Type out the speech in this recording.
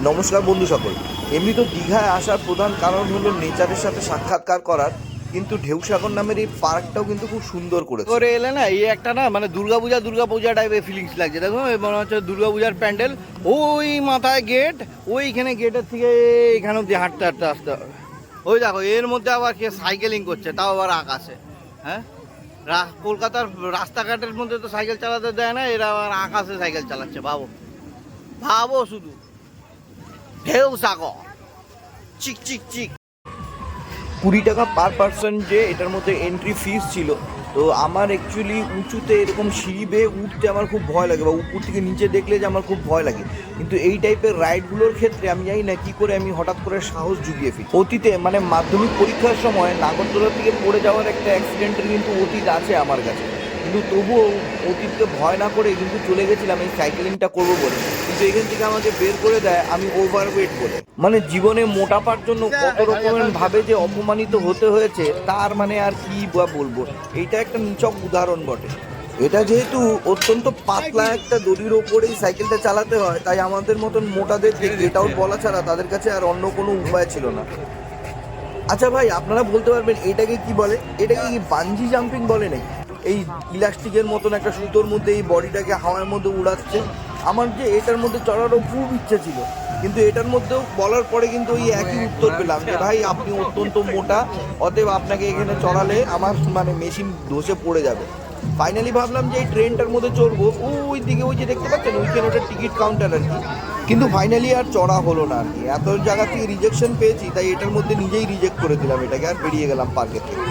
নমস্কার বন্ধু সকল। এমনি তো দীঘায় আসার প্রধান কারণ হলো নেচারের সাথে সাক্ষাৎকার করার, কিন্তু ঢেউসাগর নামের এই পার্কটাও কিন্তু খুব সুন্দর করেছে। করে এলে না এই একটা না মানে দুর্গাপূজা টাইপের ফিলিংস লাগছে। দেখো মনে হচ্ছে দুর্গাপূজার প্যান্ডেল। ওই মাথায় গেট, ওইখানে গেটের থেকে এখানে অব্দি হাঁটতে হাঁটতে আসতে হবে। ওই দেখো এর মধ্যে আবার কে সাইকেলিং করছে, তাও আবার আকাশে। হ্যাঁ, কলকাতার রাস্তাঘাটের মধ্যে তো সাইকেল চালাতে দেয় না, এরা আবার আকাশে সাইকেল চালাচ্ছে। ভাবো ভাবো শুধু, ঢেউসাগর চিক চিক চিক। 20 টাকা পার পার্সন যে এটার মধ্যে এন্ট্রি ফিস ছিল। তো আমার অ্যাকচুয়ালি উঁচুতে এরকম সিঁড়ি বেয়ে উঠতে আমার খুব ভয় লাগে, বা উপর থেকে নিচে দেখলে যে আমার খুব ভয় লাগে। কিন্তু এই টাইপের রাইডগুলোর ক্ষেত্রে আমি জানি না কী করে আমি হঠাৎ করে সাহস জুগিয়ে ফেলি। অতীতে মানে মাধ্যমিক পরীক্ষার সময় নাগরদোলা থেকে পড়ে যাওয়ার একটা অ্যাক্সিডেন্টের কিন্তু অতীত আছে আমার কাছে, কিন্তু তবুও অতীতকে ভয় না করে কিন্তু চলে গেছিলাম এই সাইকেলিংটা করবো বলে। কিন্তু এখান থেকে আমাকে বের করে দেয় আমি ওভারওয়েট বলে। মানে জীবনে মোটাপার জন্য কত রকমের ভাবে যে অপমানিত হতে হয়েছে তার মানে আর কি বা বলবো। এইটা একটা নিছক উদাহরণ বটে। এটা যেহেতু অত্যন্ত পাতলা একটা দড়ির ওপরেই সাইকেলটা চালাতে হয়, তাই আমাদের মতন মোটাদেরকে গেট আউট বলা ছাড়া তাদের কাছে আর অন্য কোনো উপায় ছিল না। আচ্ছা ভাই, আপনারা বলতে পারবেন এটাকে কি বলে? এটাকে কি বানজি জাম্পিং বলে নাকি? এই ইলাস্টিকের মতন একটা সুতোর মধ্যে এই বডিটাকে হাওয়ার মধ্যে উড়াচ্ছে। আমার যে এটার মধ্যে চড়ারও খুব ইচ্ছে ছিল, কিন্তু এটার মধ্যেও বলার পরে কিন্তু ওই একই উত্তর পেলাম যে ভাই আপনি অত্যন্ত মোটা, অতএব আপনাকে এখানে চড়ালে আমার মানে মেশিন ধসে পড়ে যাবে। ফাইনালি ভাবলাম যে এই ট্রেনটার মধ্যে চড়বো, ওই দিকে ওই যে দেখতে পাচ্ছেন ওইখানে ওটা টিকিট কাউন্টার আর কি। কিন্তু ফাইনালি আর চড়া হলো না আর কি। এত জায়গা থেকে রিজেকশন পেয়েছি, তাই এটার মধ্যে নিজেই রিজেক্ট করে দিলাম এটাকে, আর বেরিয়ে গেলাম পার্কের থেকে।